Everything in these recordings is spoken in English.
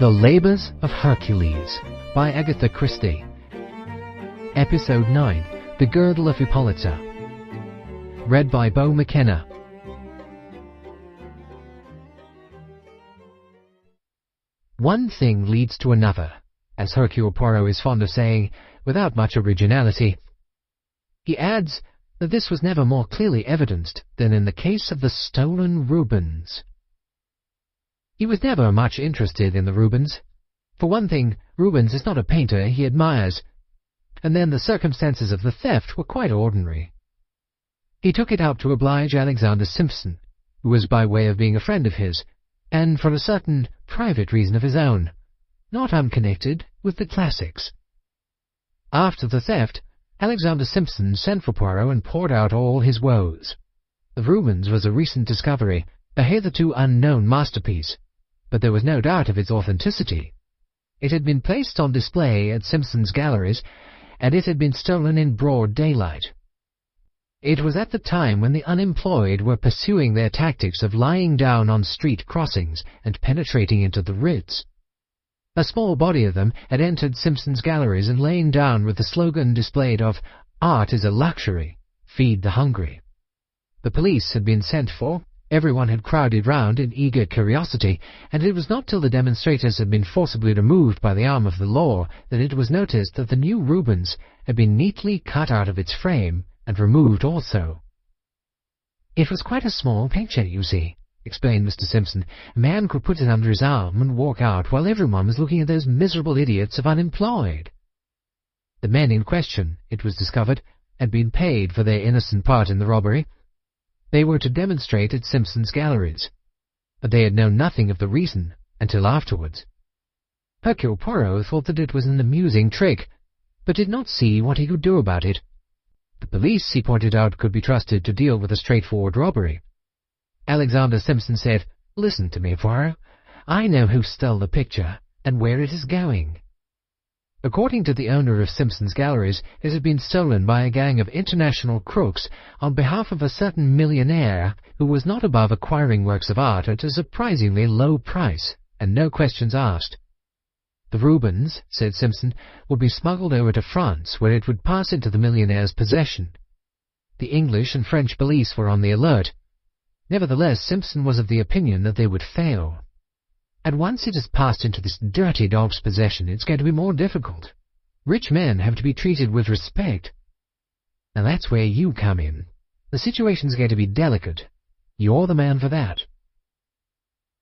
The Labours of Hercules by Agatha Christie. Episode 9, The Girdle of Hippolyta. Read by Beau McKenna. One thing leads to another, as Hercule Poirot is fond of saying, without much originality. He adds that this was never more clearly evidenced than in the case of the stolen Rubens. He was never much interested in the Rubens. For one thing, Rubens is not a painter he admires, and then the circumstances of the theft were quite ordinary. He took it out to oblige Alexander Simpson, who was by way of being a friend of his, and for a certain private reason of his own, not unconnected with the classics. After the theft, Alexander Simpson sent for Poirot and poured out all his woes. The Rubens was a recent discovery, a hitherto unknown masterpiece, but there was no doubt of its authenticity. It had been placed on display at Simpson's galleries, and it had been stolen in broad daylight. It was at the time when the unemployed were pursuing their tactics of lying down on street crossings and penetrating into the Ritz. A small body of them had entered Simpson's galleries and lain down with the slogan displayed of "Art is a luxury, feed the hungry." The police had been sent for. Everyone had crowded round in eager curiosity, and it was not till the demonstrators had been forcibly removed by the arm of the law that it was noticed that the new Rubens had been neatly cut out of its frame and removed also. "It was quite a small picture, you see," explained Mr. Simpson. "A man could put it under his arm and walk out while everyone was looking at those miserable idiots of unemployed." The men in question, it was discovered, had been paid for their innocent part in the robbery. They were to demonstrate at Simpson's galleries, but they had known nothing of the reason until afterwards. Hercule Poirot thought that it was an amusing trick, but did not see what he could do about it. The police, he pointed out, could be trusted to deal with a straightforward robbery. Alexander Simpson said, "Listen to me, Poirot. I know who stole the picture and where it is going." According to the owner of Simpson's galleries, it had been stolen by a gang of international crooks on behalf of a certain millionaire who was not above acquiring works of art at a surprisingly low price, and no questions asked. The Rubens, said Simpson, would be smuggled over to France, where it would pass into the millionaire's possession. The English and French police were on the alert. Nevertheless, Simpson was of the opinion that they would fail. And once it has passed into this dirty dog's possession, it's going to be more difficult. Rich men have to be treated with respect. And that's where you come in. The situation's going to be delicate. You're the man for that.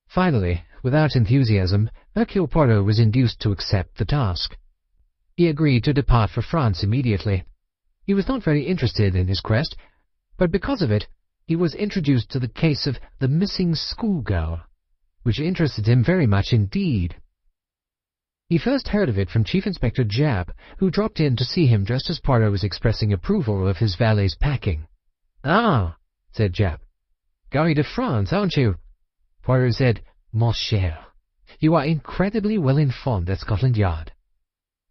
Finally, without enthusiasm, Hercule Poirot was induced to accept the task. He agreed to depart for France immediately. He was not very interested in his quest, but because of it, he was introduced to the case of the missing schoolgirl, which interested him very much indeed. He first heard of it from Chief Inspector Japp, who dropped in to see him just as Poirot was expressing approval of his valet's packing. "Ah," said Japp, "going to France, aren't you?" Poirot said, "Mon cher, you are incredibly well informed at Scotland Yard."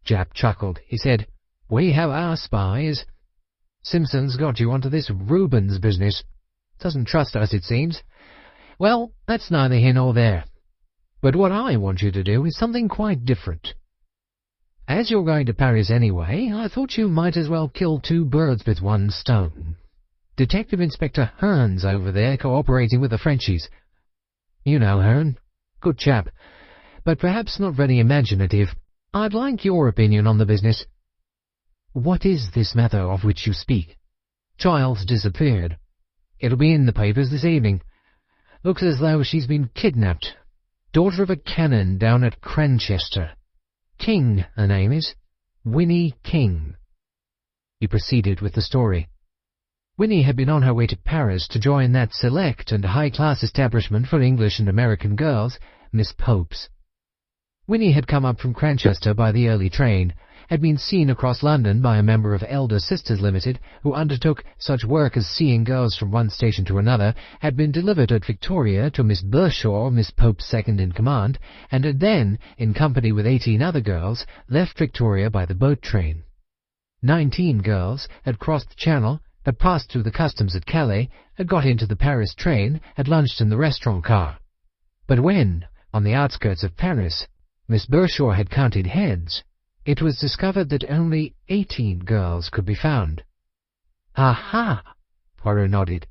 Japp chuckled. He said, "We have our spies. Simpson's got you onto this Rubens business. Doesn't trust us, it seems. Well, that's neither here nor there. But what I want you to do is something quite different. As you're going to Paris anyway, I thought you might as well kill two birds with one stone. Detective Inspector Hearn's over there cooperating with the Frenchies. You know Hearn. Good chap, but perhaps not very imaginative. I'd like your opinion on the business." "What is this matter of which you speak?" "Child's disappeared. It'll be in the papers this evening. Looks as though she's been kidnapped. Daughter of a canon down at Cranchester. King, her name is. Winnie King." He proceeded with the story. Winnie had been on her way to Paris to join that select and high-class establishment for English and American girls, Miss Pope's. Winnie had come up from Cranchester by the early train, had been seen across London by a member of Elder Sisters Limited, who undertook such work as seeing girls from one station to another, had been delivered at Victoria to Miss Bershaw, Miss Pope's second-in-command, and had then, in company with 18 other girls, left Victoria by the boat train. 19 girls had crossed the Channel, had passed through the customs at Calais, had got into the Paris train, had lunched in the restaurant car. But when, on the outskirts of Paris, Miss Bershaw had counted heads. It was discovered that only 18 girls could be found. "Aha!" Poirot nodded.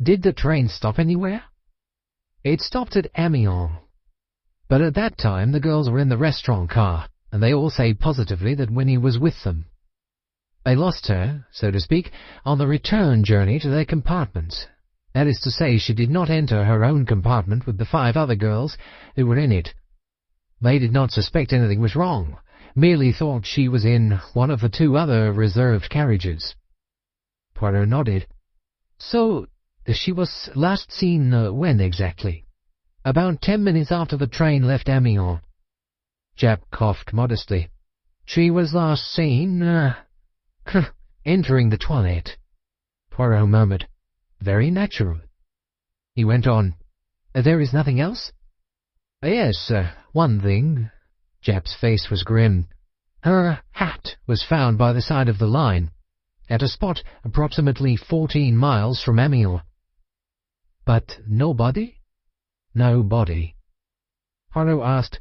"Did the train stop anywhere?" "It stopped at Amiens. But at that time the girls were in the restaurant car, and they all say positively that Winnie was with them. They lost her, so to speak, on the return journey to their compartments. That is to say, she did not enter her own compartment with the 5 other girls who were in it. They did not suspect anything was wrong, merely thought she was in one of the 2 other reserved carriages." Poirot nodded. "So she was last seen when exactly?" "About 10 minutes after the train left Amiens." Japp coughed modestly. "She was last seen, entering the toilette." Poirot murmured, "Very natural." He went on, "There is nothing else?" "Yes, one thing." Japp's face was grim. "Her hat was found by the side of the line, at a spot approximately 14 miles from Amiens." "But no body?" "No body." Poirot asked,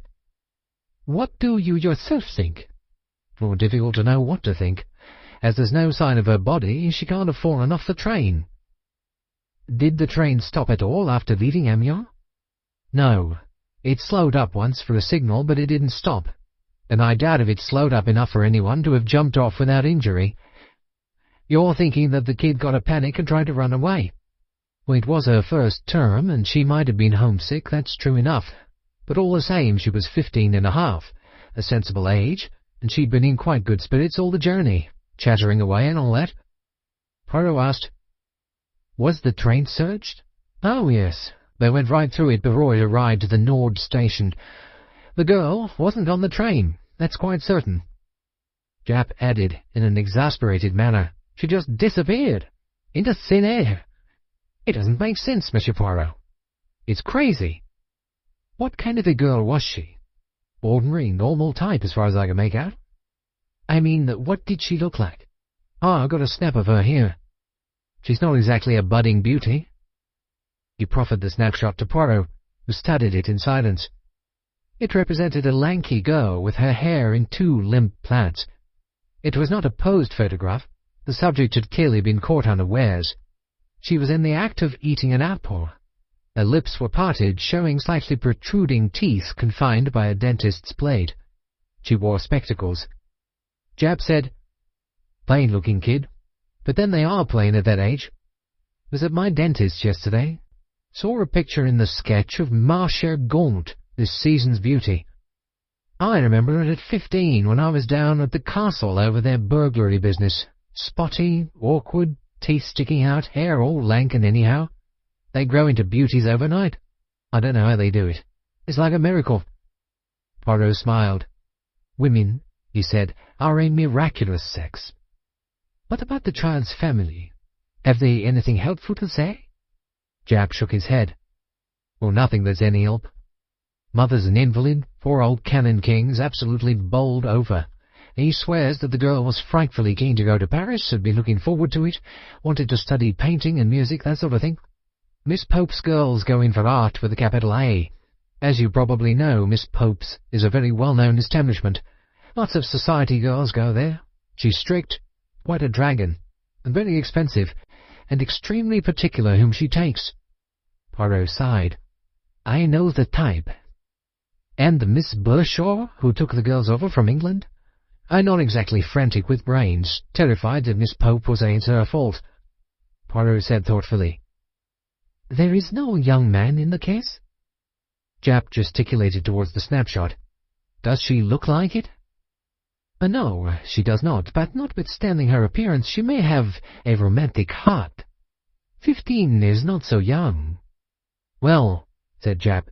"What do you yourself think?" "More difficult to know what to think. As there's no sign of her body, she can't have fallen off the train." "Did the train stop at all after leaving Amiens?" "No. It slowed up once for a signal, but it didn't stop. And I doubt if it slowed up enough for anyone to have jumped off without injury." "You're thinking that the kid got a panic and tried to run away?" "Well, it was her first term, and she might have been homesick, that's true enough. But all the same, she was 15 and a half, a sensible age, and she'd been in quite good spirits all the journey, chattering away and all that." Poirot asked, "Was the train searched?" "Oh, yes. They went right through it before it arrived at the Nord station. The girl wasn't on the train, that's quite certain." Japp added in an exasperated manner, "She just disappeared. Into thin air. It doesn't make sense, Monsieur Poirot. It's crazy." "What kind of a girl was she?" "Ordinary, normal type, as far as I can make out." "I mean, what did she look like?" "Oh, I've got a snap of her here. She's not exactly a budding beauty." He proffered the snapshot to Poirot, who studied it in silence. It represented a lanky girl with her hair in 2 limp plaits. It was not a posed photograph. The subject had clearly been caught unawares. She was in the act of eating an apple. Her lips were parted, showing slightly protruding teeth confined by a dentist's blade. She wore spectacles. Japp said, "Plain-looking kid. But then they are plain at that age. Was at my dentist's yesterday. Saw a picture in the sketch of Marcia Gaunt, this season's beauty. I remember it at 15 when I was down at the castle over their burglary business. Spotty, awkward, teeth sticking out, hair all lank and anyhow. They grow into beauties overnight. I don't know how they do it. It's like a miracle." Poirot smiled. "Women," he said, "are a miraculous sex. What about the child's family? Have they anything helpful to say?" Japp shook his head. "Well, nothing that's any help. Mother's an invalid, poor old Canon King's absolutely bowled over. He swears that the girl was frightfully keen to go to Paris, had been looking forward to it, wanted to study painting and music, that sort of thing. Miss Pope's girls go in for art with a capital A. As you probably know, Miss Pope's is a very well-known establishment. Lots of society girls go there. She's strict, quite a dragon, and very expensive, and extremely particular whom she takes." Poirot sighed. "I know the type." "And the Miss Bershaw who took the girls over from England?" "I'm not exactly frantic with brains, terrified that Miss Pope will say it's her fault." Poirot said thoughtfully, "There is no young man in the case?" Japp gesticulated towards the snapshot. "Does she look like it?" No, she does not, but notwithstanding her appearance, she may have a romantic heart. 15 is not so young." "Well," said Japp,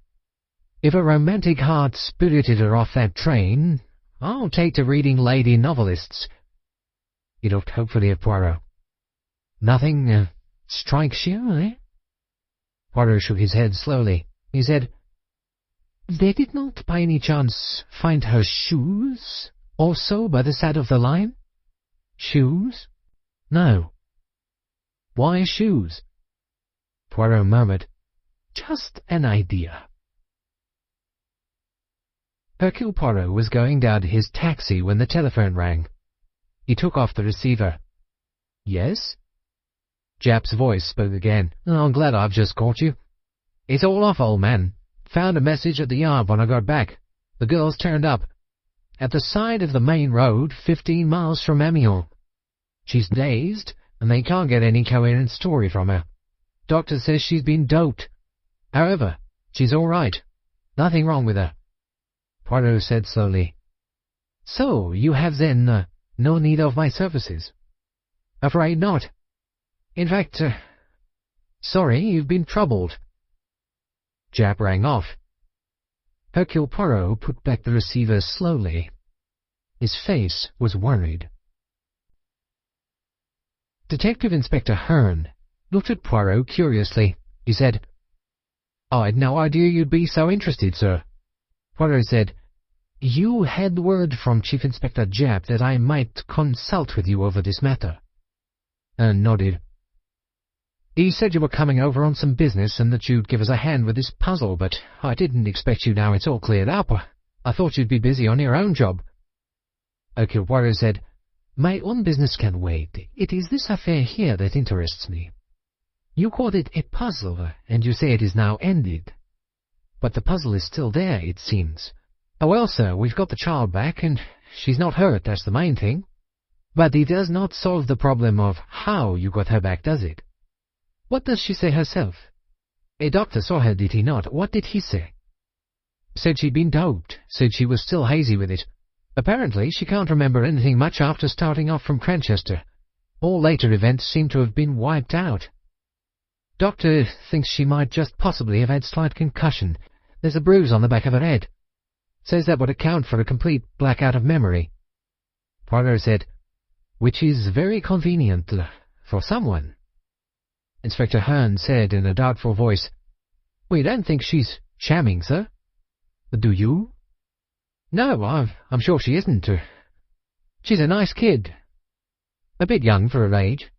"if a romantic heart spirited her off that train, I'll take to reading lady novelists." He looked hopefully at Poirot. "Nothing strikes you, eh?" Poirot shook his head slowly. He said, "They did not by any chance find her shoes also by the side of the line?" "Shoes? No." "Why shoes?" Poirot murmured, "Just an idea." Hercule Poirot was going down to his taxi when the telephone rang. He took off the receiver. "Yes?" Japp's voice spoke again. "I'm glad I've just caught you. It's all off, old man. Found a message at the yard when I got back. The girl's turned up. At the side of the main road, 15 miles from Amiens. She's dazed, and they can't get any coherent story from her. Doctor says she's been doped. However, she's all right. Nothing wrong with her." Poirot said slowly, "So, you have then no need of my services?" "Afraid not. In fact, sorry you've been troubled." Japp rang off. Hercule Poirot put back the receiver slowly. His face was worried. Detective Inspector Hearn looked at Poirot curiously. He said, "I'd no idea you'd be so interested, sir." Poirot said, "You had word from Chief Inspector Japp that I might consult with you over this matter." Hearn nodded. "He said you were coming over on some business and that you'd give us a hand with this puzzle, but I didn't expect you now it's all cleared up. I thought you'd be busy on your own job." Hercule Poirot said, "My own business can wait. It is this affair here that interests me. You called it a puzzle, and you say it is now ended. But the puzzle is still there, it seems. Oh, well, sir, we've got the child back, and she's not hurt, that's the main thing. But it does not solve the problem of how you got her back, does it? What does she say herself? A doctor saw her, did he not? What did he say?" "Said she'd been doped. Said she was still hazy with it. Apparently she can't remember anything much after starting off from Cranchester. All later events seem to have been wiped out. Doctor thinks she might just possibly have had slight concussion. There's a bruise on the back of her head. Says that would account for a complete blackout of memory." Poirot said, "Which is very convenient for someone." Inspector Hearn said in a doubtful voice, "We don't think she's shamming, sir." "Do you?" "No, I'm sure she isn't. She's a nice kid. A bit young for her age.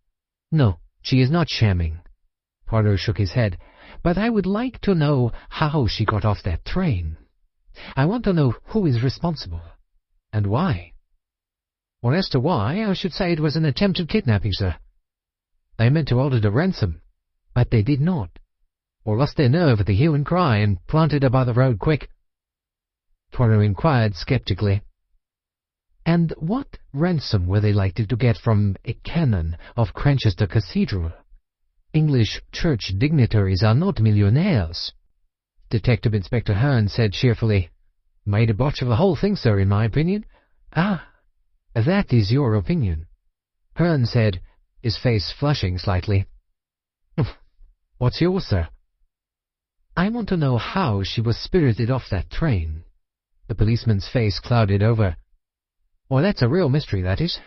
No, she is not shamming." Poirot shook his head. "But I would like to know how she got off that train. I want to know who is responsible, and why." "Well, as to why, I should say it was an attempted kidnapping, sir. They meant to hold her to ransom, but they did not, or lost their nerve at the hue and cry and planted her by the road quick." Poirot inquired sceptically, "And what ransom were they likely to get from a canon of Cranchester Cathedral? English church dignitaries are not millionaires." Detective Inspector Hearn said cheerfully, "Made a botch of the whole thing, sir, in my opinion." "Ah, that is your opinion," Hearn said, his face flushing slightly. "What's yours, sir?" "I want to know how she was spirited off that train." The policeman's face clouded over. "Well, that's a real mystery, that is.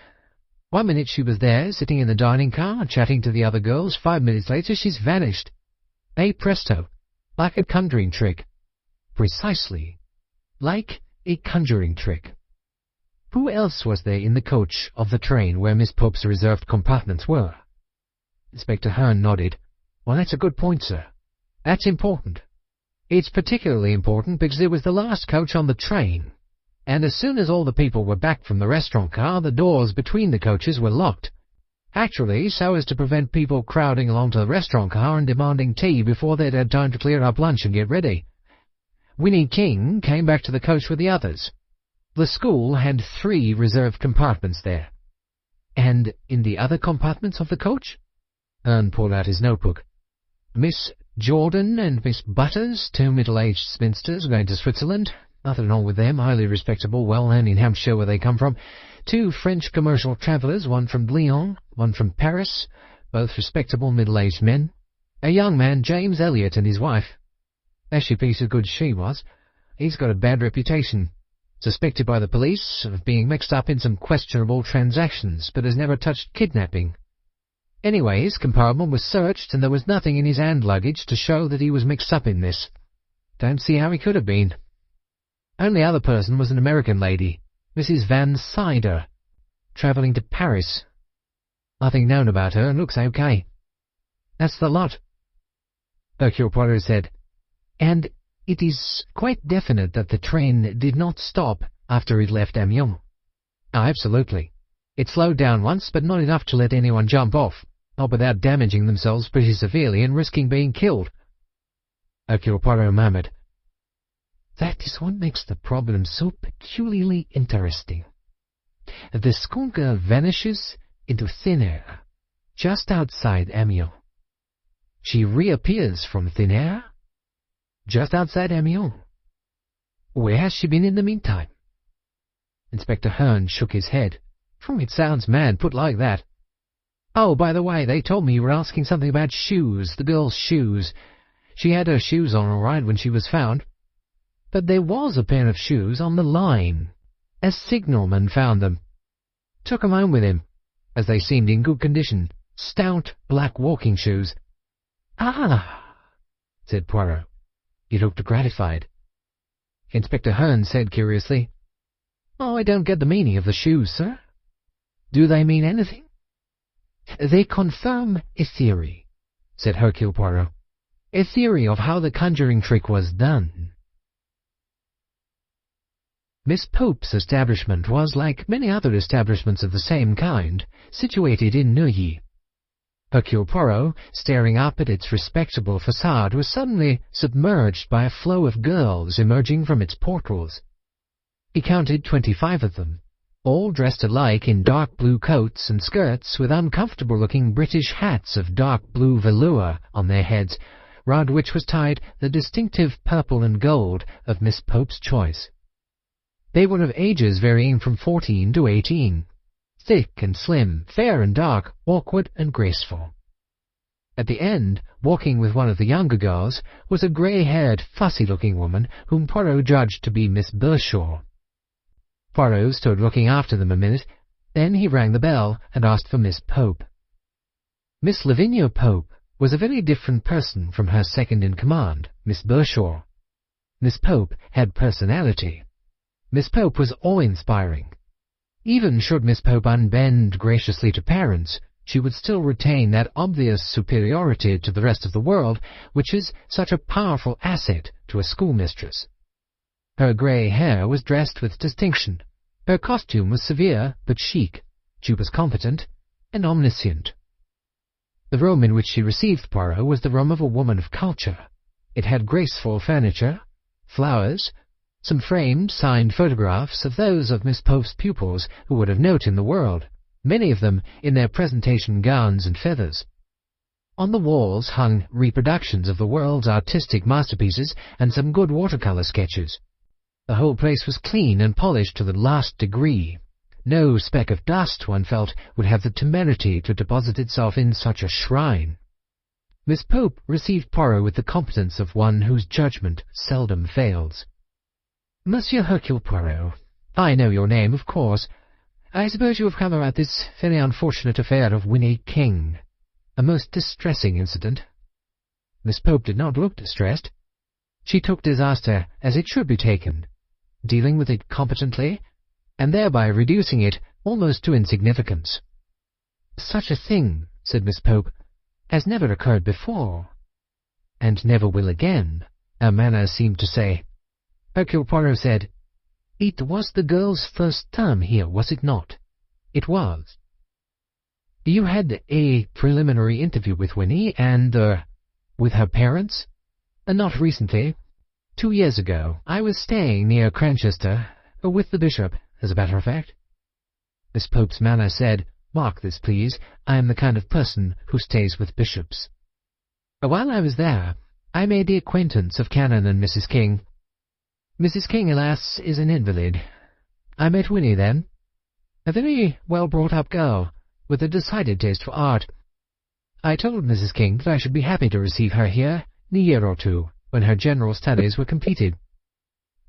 1 minute she was there, sitting in the dining car, chatting to the other girls. 5 minutes later she's vanished. Eh, presto, like a conjuring trick." "Precisely, like a conjuring trick. Who else was there in the coach of the train where Miss Pope's reserved compartments were?" Inspector Hearn nodded. "Well, that's a good point, sir. That's important. It's particularly important because it was the last coach on the train, and as soon as all the people were back from the restaurant car, the doors between the coaches were locked. Actually, so as to prevent people crowding along to the restaurant car and demanding tea before they'd had time to clear up lunch and get ready. Winnie King came back to the coach with the others. The school had 3 reserved compartments there." "And in the other compartments of the coach?" Hearn pulled out his notebook. "Miss Jordan and Miss Butters, 2 middle-aged spinsters going to Switzerland. Nothing wrong with them, highly respectable, well-known in Hampshire where they come from. 2 French commercial travellers, one from Lyon, one from Paris, both respectable middle-aged men. A young man, James Elliot, and his wife. Ashy piece of good she was. He's got a bad reputation. Suspected by the police of being mixed up in some questionable transactions, but has never touched kidnapping. Anyway, his compartment was searched, and there was nothing in his hand luggage to show that he was mixed up in this. Don't see how he could have been. Only other person was an American lady, Mrs. Van Sider, travelling to Paris. Nothing known about her, and looks okay. That's the lot." Hercule Poirot said, "And It is quite definite that the train did not stop after it left Amiens. Oh, absolutely. It slowed down once, but not enough to let anyone jump off, not without damaging themselves pretty severely and risking being killed. Hercule Poirot murmured, "That is what makes the problem so peculiarly interesting. The schoolgirl vanishes into thin air, just outside Amiens. She reappears from thin air, just outside Amiens. Where has she been in the meantime?" Inspector Hearn shook his head. "It sounds mad, put like that. Oh, by the way, they told me you were asking something about shoes, the girl's shoes. She had her shoes on all right when she was found. But there was a pair of shoes on the line. A signalman found them. Took 'em home with him, as they seemed in good condition. Stout, black walking shoes." "Ah," said Poirot. He looked gratified. Inspector Hearn said curiously, "Oh, I don't get the meaning of the shoes, sir. Do they mean anything?" "They confirm a theory," said Hercule Poirot. "A theory of how the conjuring trick was done." Miss Pope's establishment was, like many other establishments of the same kind, situated in Neuilly. Hercule Poirot, staring up at its respectable facade, was suddenly submerged by a flow of girls emerging from its portals. He counted 25 of them, all dressed alike in dark blue coats and skirts with uncomfortable-looking British hats of dark blue velour on their heads, round which was tied the distinctive purple and gold of Miss Pope's choice. They were of ages varying from 14 to 18, thick and slim, fair and dark, awkward and graceful. At the end, walking with one of the younger girls, was a grey-haired, fussy-looking woman whom Poirot judged to be Miss Bershaw. Poirot stood looking after them a minute, then he rang the bell and asked for Miss Pope. Miss Lavinia Pope was a very different person from her second-in-command, Miss Bershaw. Miss Pope had personality. Miss Pope was awe-inspiring. Even should Miss Pope unbend graciously to parents, she would still retain that obvious superiority to the rest of the world which is such a powerful asset to a schoolmistress. Her grey hair was dressed with distinction. Her costume was severe but chic. She was competent and omniscient. The room in which she received Poirot was the room of a woman of culture. It had graceful furniture, flowers, some framed, signed photographs of those of Miss Pope's pupils who would have note in the world, many of them in their presentation gowns and feathers. On the walls hung reproductions of the world's artistic masterpieces and some good watercolour sketches. The whole place was clean and polished to the last degree. No speck of dust, one felt, would have the temerity to deposit itself in such a shrine. Miss Pope received Poirot with the competence of one whose judgment seldom fails. "Monsieur Hercule Poirot, I know your name, of course. I suppose you have come about this very unfortunate affair of Winnie King. A most distressing incident." Miss Pope did not look distressed. She took disaster as it should be taken, dealing with it competently, and thereby reducing it almost to insignificance. "Such a thing," said Miss Pope, "has never occurred before, and never will again," her manner seemed to say. Hercule Poirot said, "It was the girl's first term here, was it not?" "It was." "You had a preliminary interview with Winnie, and, with her parents?" "Not recently. 2 years ago. I was staying near Cranchester, with the bishop, as a matter of fact." Miss Pope's manner said, "Mark this, please. I am the kind of person who stays with bishops." "While I was there, I made the acquaintance of Canon and Mrs. King. Mrs. King, alas, is an invalid. I met Winnie then. A very well-brought-up girl, with a decided taste for art. I told Mrs. King that I should be happy to receive her here in a year or two, when her general studies were completed.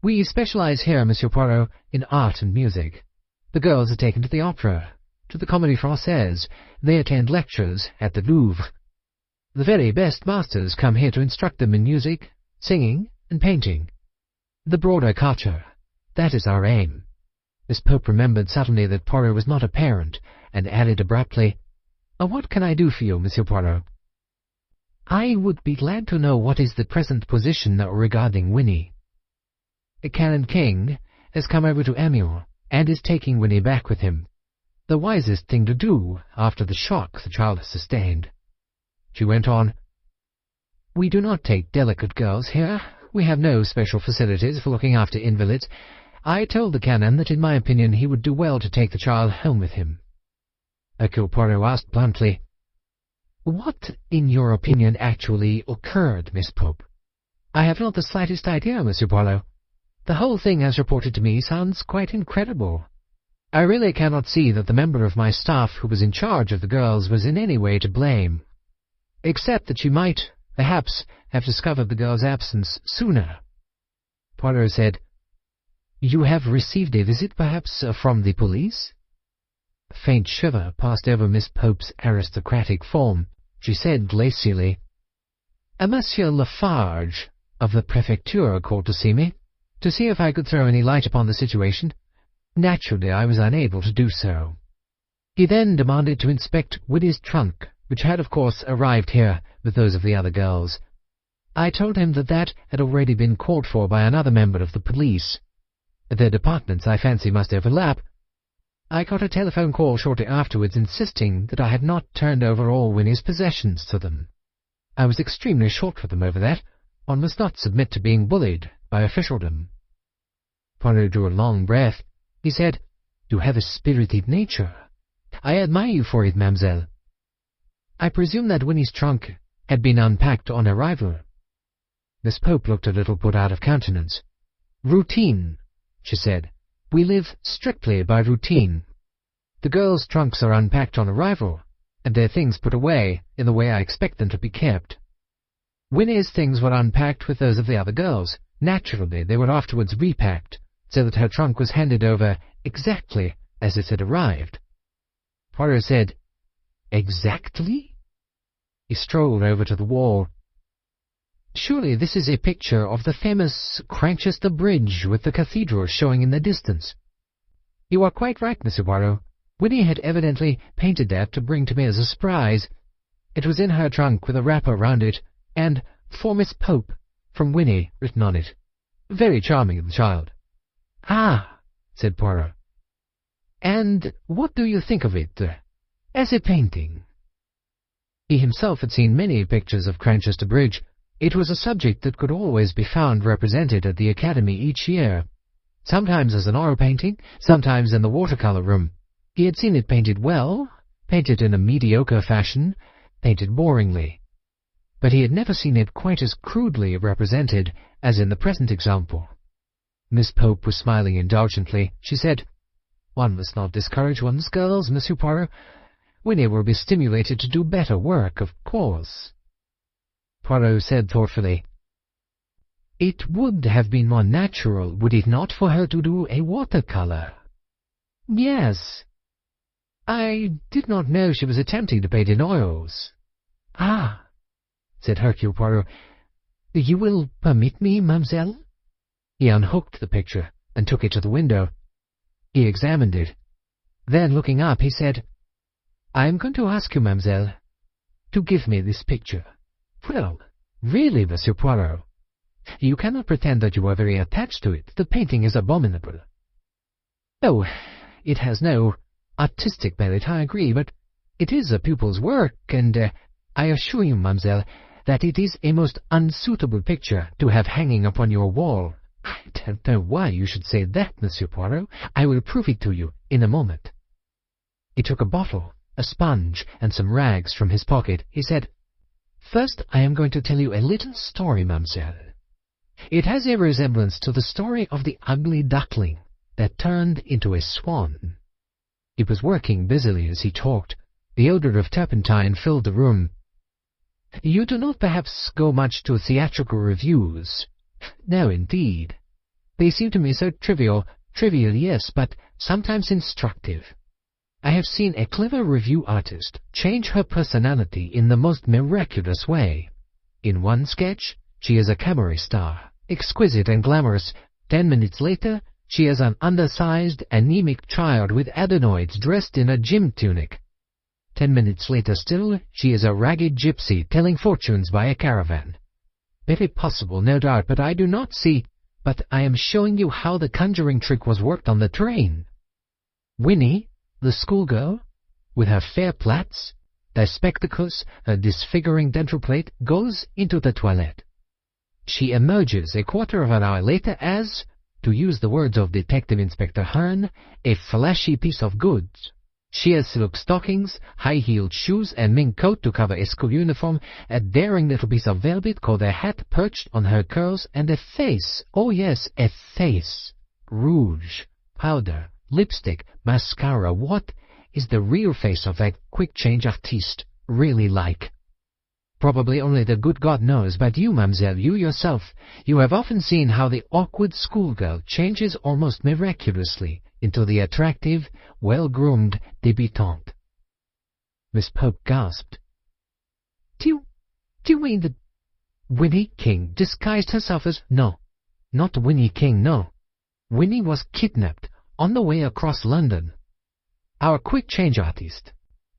We specialize here, Monsieur Poirot, in art and music. The girls are taken to the opera, to the Comédie Française. They attend lectures at the Louvre. The very best masters come here to instruct them in music, singing, and painting. The broader culture, that is our aim." Miss Pope remembered suddenly that Poirot was not a parent, and added abruptly, "What can I do for you, Monsieur Poirot?" I would be glad to know what is the present position regarding Winnie. Canon King has come over to Amiens and is taking Winnie back with him. The wisest thing to do after the shock the child has sustained. She went on, We do not take delicate girls here. We have no special facilities for looking after invalids. I told the canon that in my opinion he would do well to take the child home with him. Hercule Poirot asked bluntly, What, in your opinion, actually occurred, Miss Pope? I have not the slightest idea, Monsieur Poirot. The whole thing, as reported to me, sounds quite incredible. I really cannot see that the member of my staff who was in charge of the girls was in any way to blame, except that she might, perhaps, have discovered the girl's absence sooner. Poirot said, You have received a visit, perhaps, from the police? A faint shiver passed over Miss Pope's aristocratic form. She said glacially, Monsieur Lafarge of the Prefecture called to see me, to see if I could throw any light upon the situation. Naturally, I was unable to do so. He then demanded to inspect Winnie's trunk, which had, of course, arrived here with those of the other girls. I told him that had already been called for by another member of the police. Their departments, I fancy, must overlap. I got a telephone call shortly afterwards insisting that I had not turned over all Winnie's possessions to them. I was extremely short with them over that. One must not submit to being bullied by officialdom. Poirot drew a long breath. He said, You have a spirited nature. I admire you for it, mademoiselle. I presume that Winnie's trunk had been unpacked on arrival. Miss Pope looked a little put out of countenance. Routine, she said. We live strictly by routine. The girls' trunks are unpacked on arrival, and their things put away in the way I expect them to be kept. Winnie's things were unpacked with those of the other girls. Naturally, they were afterwards repacked, so that her trunk was handed over exactly as it had arrived. Poirot said, Exactly? He strolled over to the wall. Surely this is a picture of the famous Cranchester Bridge with the cathedral showing in the distance. You are quite right, Monsieur Poirot. Winnie had evidently painted that to bring to me as a surprise. It was in her trunk with a wrapper round it, and For Miss Pope, from Winnie, written on it. Very charming of the child. Ah, said Poirot. And what do you think of it, as a painting? He himself had seen many pictures of Cranchester Bridge. It was a subject that could always be found represented at the Academy each year, sometimes as an oil painting, sometimes in the watercolour room. He had seen it painted well, painted in a mediocre fashion, painted boringly. But he had never seen it quite as crudely represented as in the present example. Miss Pope was smiling indulgently. She said, One must not discourage one's girls, Monsieur Poirot. Winnie will be stimulated to do better work, of course. Poirot said thoughtfully, It would have been more natural, would it not, for her to do a watercolour? Yes. I did not know she was attempting to paint in oils. Ah, said Hercule Poirot. You will permit me, mademoiselle? He unhooked the picture and took it to the window. He examined it. Then, looking up, he said, I am going to ask you, mademoiselle, to give me this picture. Well, really, Monsieur Poirot, you cannot pretend that you are very attached to it. The painting is abominable. Oh, it has no artistic merit, I agree, but it is a pupil's work, and I assure you, mademoiselle, that it is a most unsuitable picture to have hanging upon your wall. I don't know why you should say that, Monsieur Poirot. I will prove it to you in a moment. He took a bottle, a sponge, and some rags from his pocket. He said, First, I am going to tell you a little story, mademoiselle. It has a resemblance to the story of the ugly duckling that turned into a swan. He was working busily as he talked. The odour of turpentine filled the room. You do not perhaps go much to theatrical reviews? No, indeed. They seem to me so trivial, yes, but sometimes instructive. I have seen a clever review artist change her personality in the most miraculous way. In one sketch, she is a cabaret star, exquisite and glamorous. 10 minutes later, she is an undersized, anemic child with adenoids dressed in a gym tunic. 10 minutes later still, she is a ragged gypsy telling fortunes by a caravan. Very possible, no doubt, but I do not see. But I am showing you how the conjuring trick was worked on the train. Winnie, the schoolgirl, with her fair plaits, her spectacles, her disfiguring dental plate, goes into the toilette. She emerges a quarter of an hour later as, to use the words of Detective Inspector Hearn, a flashy piece of goods. She has silk stockings, high-heeled shoes, and mink coat to cover a school uniform, a daring little piece of velvet called a hat perched on her curls, and a face, oh yes, a face. Rouge, powder, lipstick, mascara. What is the real face of that quick-change artiste really like? Probably only the good God knows, but you, mademoiselle, you yourself, you have often seen how the awkward schoolgirl changes almost miraculously into the attractive, well-groomed debutante. Miss Pope gasped. Do you mean that Winnie King disguised herself as— No, not Winnie King, no. Winnie was kidnapped on the way across London. Our quick-change artist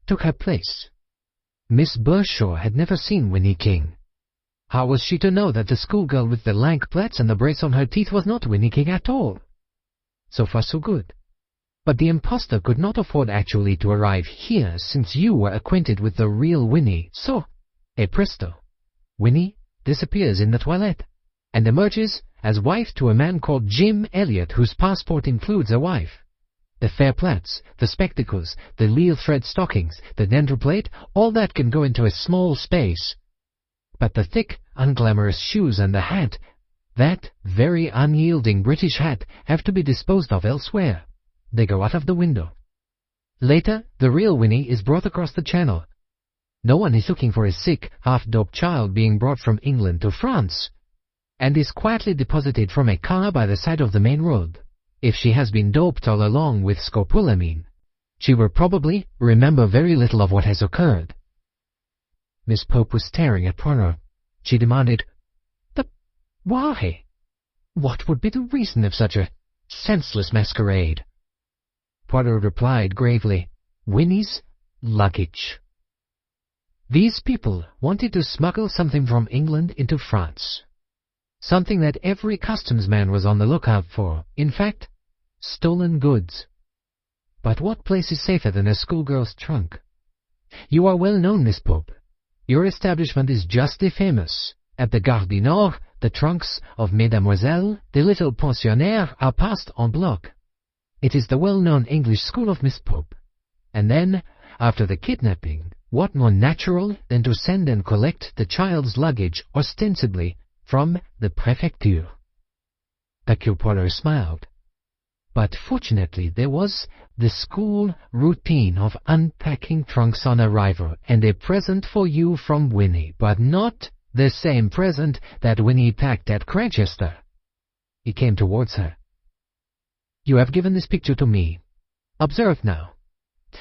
took her place. Miss Bershaw had never seen Winnie King. How was she to know that the schoolgirl with the lank plaits and the brace on her teeth was not Winnie King at all? So far so good. But the impostor could not afford actually to arrive here, since you were acquainted with the real Winnie. So, presto, Winnie disappears in the toilette, and emerges as wife to a man called Jim Elliot, whose passport includes a wife. The fair plaits, the spectacles, the Lille thread stockings, the dental plate, all that can go into a small space. But the thick, unglamorous shoes and the hat, that very unyielding British hat, have to be disposed of elsewhere. They go out of the window. Later, the real Winnie is brought across the channel. No one is looking for a sick, half-doped child being brought from England to France, and is quietly deposited from a car by the side of the main road. If she has been doped all along with scopolamine, she will probably remember very little of what has occurred. Miss Pope was staring at Poirot. She demanded, "But why? What would be the reason of such a senseless masquerade?" Poirot replied gravely, "Winnie's luggage. These people wanted to smuggle something from England into France. Something that every customs man was on the lookout for. In fact, stolen goods. But what place is safer than a schoolgirl's trunk? You are well known, Miss Pope. Your establishment is justly famous. At the Gare du Nord, the trunks of Mesdemoiselles, the little pensionnaires, are passed en bloc. It is the well-known English school of Miss Pope. And then, after the kidnapping, what more natural than to send and collect the child's luggage ostensibly from the prefecture?" Hercule Poirot smiled. But fortunately there was the school routine of unpacking trunks on arrival, and a present for you from Winnie, but not the same present that Winnie packed at Cranchester. He came towards her. "You have given this picture to me. Observe now.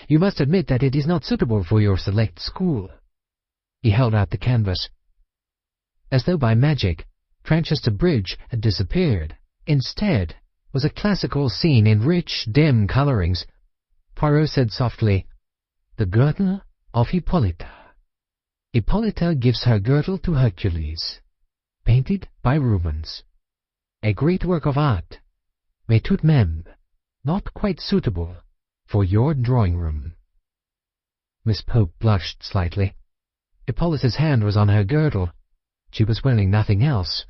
You must admit that it is not suitable for your select school." He held out the canvas. As though by magic, Cranchester Bridge had disappeared. Instead was a classical scene in rich, dim colorings. Poirot said softly, "The Girdle of Hippolyta. Hippolyta gives her girdle to Hercules, painted by Rubens. A great work of art, mais tout de même not quite suitable for your drawing-room." Miss Pope blushed slightly. Hippolyta's hand was on her girdle. She was wearing nothing else.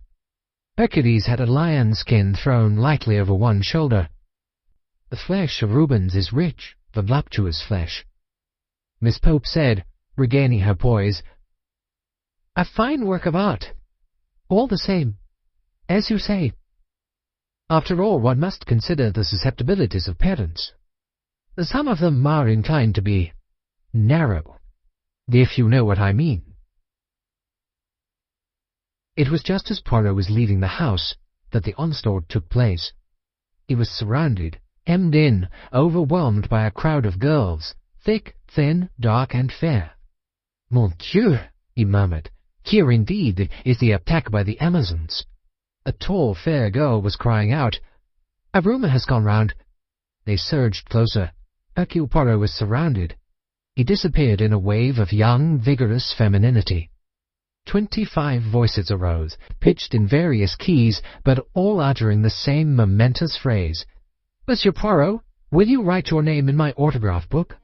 Hercules had a lion skin thrown lightly over one shoulder. The flesh of Rubens is rich, voluptuous flesh. Miss Pope said, regaining her poise, "A fine work of art. All the same, as you say. After all, one must consider the susceptibilities of parents. Some of them are inclined to be narrow, if you know what I mean." It was just as Poirot was leaving the house that the onslaught took place. He was surrounded, hemmed in, overwhelmed by a crowd of girls, thick, thin, dark, and fair. "Mon Dieu," he murmured, "here indeed is the attack by the Amazons." A tall, fair girl was crying out, "A rumor has gone round." They surged closer. Hercule Poirot was surrounded. He disappeared in a wave of young, vigorous femininity. 25 voices arose, pitched in various keys, but all uttering the same momentous phrase. "Monsieur Poirot, will you write your name in my autograph book?"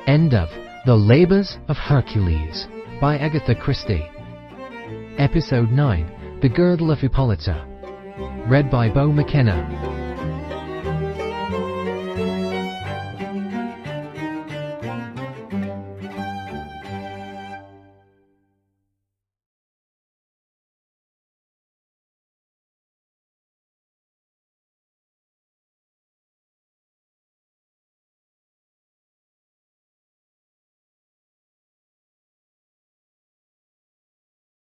End of The Labours of Hercules by Agatha Christie. Episode 9, The Girdle of Hippolyta. Read by Bo McKenna.